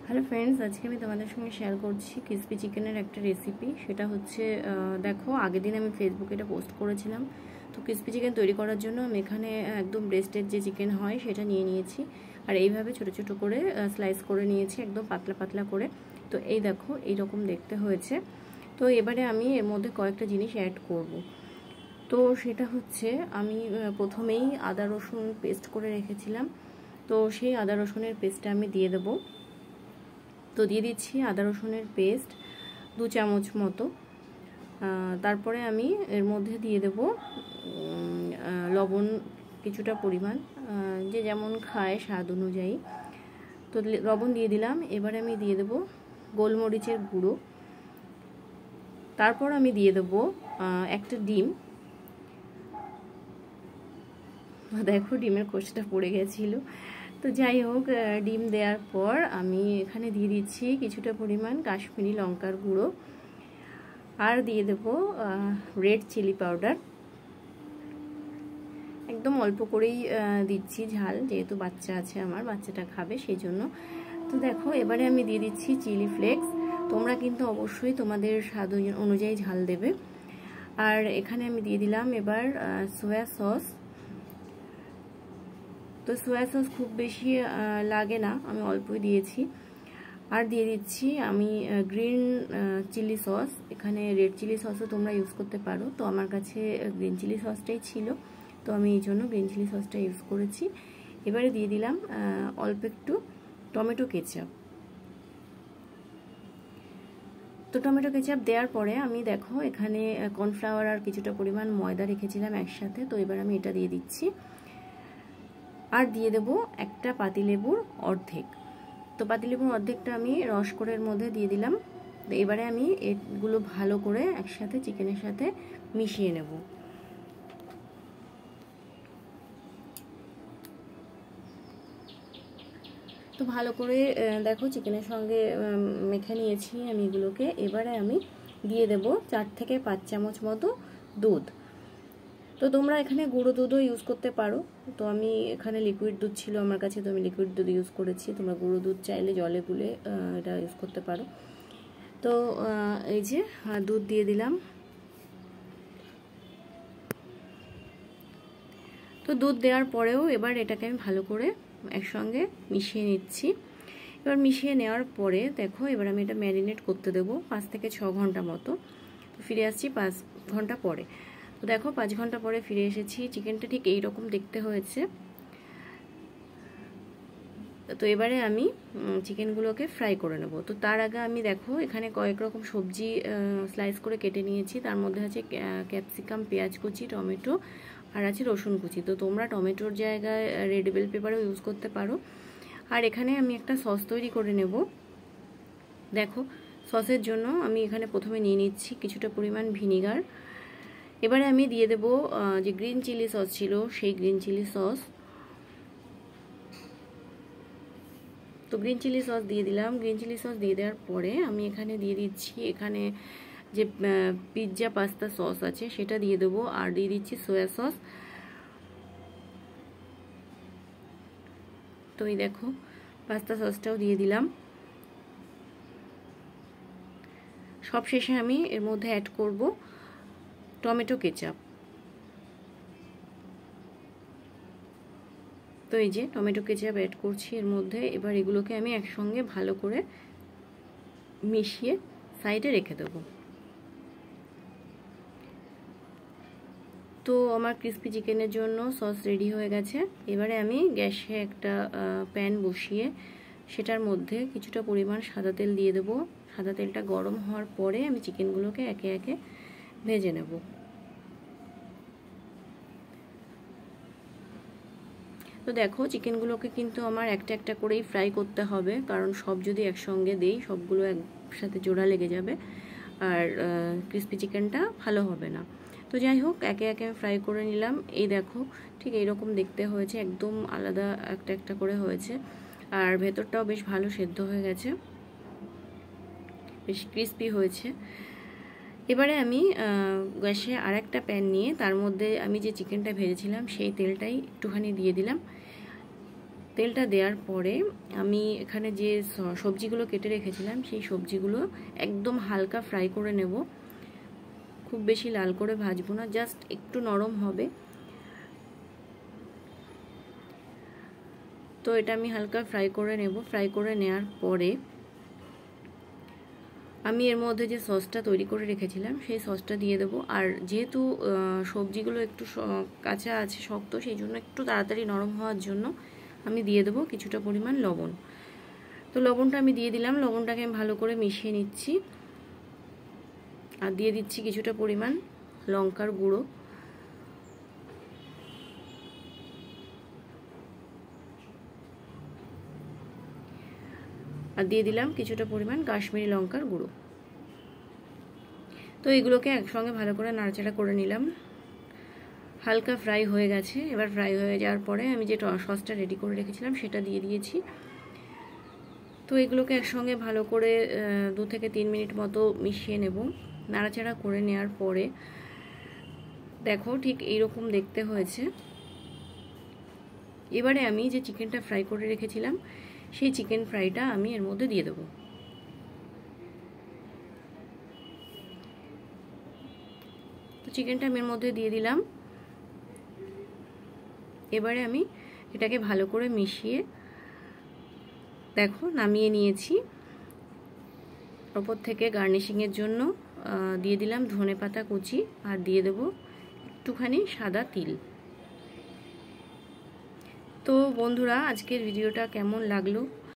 Hello friends, আজকে আমি তোমাদের সঙ্গে শেয়ার করছি ক্রিসপি চিকেনের একটা রেসিপি। সেটা হচ্ছে দেখো, আগের দিন আমি ফেসবুকে এটা পোস্ট করেছিলাম। তো ক্রিসপি চিকেন তৈরি করার জন্য আমি এখানে একদম ব্রেস্টেড যে চিকেন হয় সেটা নিয়ে নিয়েছি, আর এইভাবে ছোট ছোট করে স্লাইস করে নিয়েছি, একদম পাতলা পাতলা করে। তো এই দেখো, এইরকম দেখতে হয়েছে। তো এবারে আমি এর মধ্যে কয়েকটা জিনিস অ্যাড করব। তো সেটা হচ্ছে, আমি প্রথমেই আদা রসুন পেস্ট করে রেখেছিলাম। তো সেই আদা রসুনের পেস্টটা আমি দিয়ে দেবো। তো দিয়ে দিচ্ছি আদা রসুনের পেস্ট 2 চামচ মতো। তারপরে আমি এর মধ্যে দিয়ে দেব লবণ কিছুটা পরিমাণ, যে যেমন খায় স্বাদ অনুযায়ী। তো লবণ দিয়ে দিলাম। এবারে আমি দিয়ে দেব গোলমরিচের গুঁড়ো। তারপর আমি দিয়ে দেব একটা ডিম। দেখো, ডিমের কোষটা পড়ে গেছিলো। তো যাই হোক, ডিম দেওয়ার পর আমি এখানে দিয়ে দিচ্ছি কিছুটা পরিমাণ কাশ্মীরি লঙ্কার গুঁড়ো, আর দিয়ে দেব রেড চিলি পাউডার। একদম অল্প করেই দিচ্ছি ঝাল, যেহেতু বাচ্চা আছে আমার, বাচ্চাটা খাবে সেই জন্য। তো দেখো, এবারে আমি দিয়ে দিচ্ছি চিলি ফ্লেক্স। তোমরা কিন্তু অবশ্যই তোমাদের স্বাদ অনুযায়ী ঝাল দেবে। আর এখানে আমি দিয়ে দিলাম এবার সোয়া সস। তো সোয়া সস খুব বেশি লাগে না, আমি অল্পই দিয়েছি। আর দিয়ে দিচ্ছি আমি গ্রিন চিলি সস। এখানে রেড চিলি সসও তোমরা ইউজ করতে পারো, তো আমার কাছে গ্রিন চিলি সসটাই ছিল, তো আমি এই জন্য গ্রিন চিলি সসটা ইউজ করেছি। এবারে দিয়ে দিলাম অল্প একটু টমেটো কেচাপ। তো টমেটো কেচাপ দেওয়ার পরে আমি দেখো এখানে কর্নফ্লাওয়ার আর কিছুটা পরিমাণ ময়দা রেখেছিলাম একসাথে, তো এবার আমি এটা দিয়ে দিচ্ছি। আর দিয়ে দেব একটা পাতিলেবুর অর্ধেক। তো পাতিলেবুর অর্ধেকটা আমি রস করে এর মধ্যে দিয়ে দিলাম। তো এবারে আমি এগুলো ভালো করে একসাথে চিকেনের সাথে মিশিয়ে নেব। তো ভালো করে দেখো চিকেনের সঙ্গে মেখে নিয়েছি আমি এগুলোকে। এবারে আমি দিয়ে দেব 4 থেকে 5 চামচ মতো দুধ। তো তোমরা এখানে গুঁড়ো দুধও ইউজ করতে পারো, তো আমি এখানে লিকুইড দুধ ছিল আমার কাছে, তো আমি লিকুইড দুধ ইউজ করেছি। তোমরা গুঁড়ো দুধ চাইলে জলে গুলে এটা ইউজ করতে পারো। তো এই যে দুধ দিয়ে দিলাম। তো দুধ দেওয়ার পরেও এবার এটাকে আমি ভালো করে একসঙ্গে মিশিয়ে নিচ্ছি। এবার মিশিয়ে নেওয়ার পরে দেখো, এবার আমি এটা ম্যারিনেট করতে দেবো 5 থেকে 6 ঘন্টা মতো। তো ফিরে আসছি 5 ঘন্টা পরে। তো দেখো, 5 ঘন্টা পরে ফিরে এসেছি। চিকেনটা ঠিক এই রকম দেখতে হয়েছে। তো এবারে আমি চিকেনগুলোকে ফ্রাই করে নেব। তো তার আগে আমি দেখো এখানে কয়েক রকম সবজি স্লাইস করে কেটে নিয়েছি। তার মধ্যে আছে ক্যাপসিকাম, পেঁয়াজ কুচি, টমেটো, আর আছে রসুন কুচি। তো তোমরা টমেটোর জায়গায় রেড বেল পেপারও ইউজ করতে পারো। আর এখানে আমি একটা সস তৈরি করে নেব। দেখো, সসের জন্য আমি এখানে প্রথমে নিয়ে নিচ্ছি কিছুটা পরিমাণ ভিনিগার। এবারে আমি দিয়ে দেব যে গ্রিন চিলি সস ছিল, সেই গ্রিন চিলি সস। তো গ্রিন চিলি সস দিয়ে দিলাম। গ্রিন চিলি সস দিয়ে দেওয়ার পরে আমি এখানে দিয়ে দিচ্ছি এখানে যে পিৎজা পাস্তা সস আছে সেটা দিয়ে দেবো, আর দিয়ে দিচ্ছি সোয়া সস। তো এই দেখো, পাস্তা সসটাও দিয়ে দিলাম। সব শেষে আমি এর মধ্যে অ্যাড করব টমেটো কেচাপ। তো এই যে টমেটো কেচাপ অ্যাড করছি এর মধ্যে। এবার এগুলোকে আমি একসঙ্গে ভালো করে মিশিয়ে সাইডে রেখে দেবো। তো আমার ক্রিসপি চিকেনের জন্য সস রেডি হয়ে গেছে। এবারে আমি গ্যাসে একটা প্যান বসিয়ে সেটার মধ্যে কিছুটা পরিমাণ সাদা তেল দিয়ে দেবো। সাদা তেলটা গরম হওয়ার পরে আমি চিকেনগুলোকে একে একে ভেজে নেব। তো দেখো, চিকেনগুলোকে কিন্তু আমার একটা একটা করেই ফ্রাই করতে হবে, কারণ সব যদি একসঙ্গে দেই সবগুলো একসাথে জোড়া লেগে যাবে, আর ক্রিসপি চিকেনটা ভালো হবে না। তো যাই হোক, একে একে ফ্রাই করে নিলাম। এই দেখো, ঠিক এইরকম দেখতে হয়েছে, একদম আলাদা একটা একটা করে হয়েছে, আর ভেতরটাও বেশ ভালো সেদ্ধ হয়ে গেছে, বেশ ক্রিসপি হয়েছে। এবারে আমি গ্যাসে আর একটা প্যান নিয়ে তার মধ্যে আমি যে চিকেনটা ভেজেছিলাম সেই তেলটাই একটুখানি দিয়ে দিলাম। তেলটা দেওয়ার পরে আমি এখানে যে সবজিগুলো কেটে রেখেছিলাম সেই সবজিগুলো একদম হালকা ফ্রাই করে নেব। খুব বেশি লাল করে ভাজবো না, জাস্ট একটু নরম হবে। তো এটা আমি হালকা ফ্রাই করে নেব। ফ্রাই করে নেওয়ার পরে আমি এর মধ্যে যে সসটা তৈরি করে রেখেছিলাম সেই সসটা দিয়ে দেবো। আর যেহেতু সবজিগুলো একটু কাঁচা আছে, শক্ত, সেই জন্য একটু তাড়াতাড়ি নরম হওয়ার জন্য আমি দিয়ে দেবো কিছুটা পরিমাণ লবণ। তো লবণটা আমি দিয়ে দিলাম। লবণটাকে আমি ভালো করে মিশিয়ে নিচ্ছি। আর দিয়ে দিচ্ছি কিছুটা পরিমাণ লঙ্কার গুঁড়ো। আর দিয়ে দিলাম কিছুটা পরিমাণ কাশ্মীরি লঙ্কার গুঁড়ো। তো এগুলোকে একসঙ্গে ভালো করে নাড়াচাড়া করে নিলাম। হালকা ফ্রাই হয়ে গেছে। এবার ফ্রাই হয়ে যাওয়ার পরে আমি যে সসটা রেডি করে রেখেছিলাম সেটা দিয়ে দিয়েছি। তো এগুলোকে একসঙ্গে ভালো করে 2 থেকে 3 মিনিট মতো মিশিয়ে নেব। নাড়াচাড়া করে নেওয়ার পরে দেখো ঠিক এইরকম দেখতে হয়েছে। এবারে আমি যে চিকেনটা ফ্রাই করে রেখেছিলাম সেই চিকেন ফ্রাইটা আমি এর মধ্যে দিয়ে দেবো। তো চিকেনটা আমি এর মধ্যে দিয়ে দিলাম। এবারে আমি এটাকে ভালো করে মিশিয়ে দেখো নামিয়ে নিয়েছি। ওপর থেকে গার্নিশিংয়ের জন্য দিয়ে দিলাম ধনেপাতা কুচি আর দিয়ে দেব একটুখানি সাদা তিল। তো বন্ধুরা, আজকের ভিডিওটা কেমন লাগলো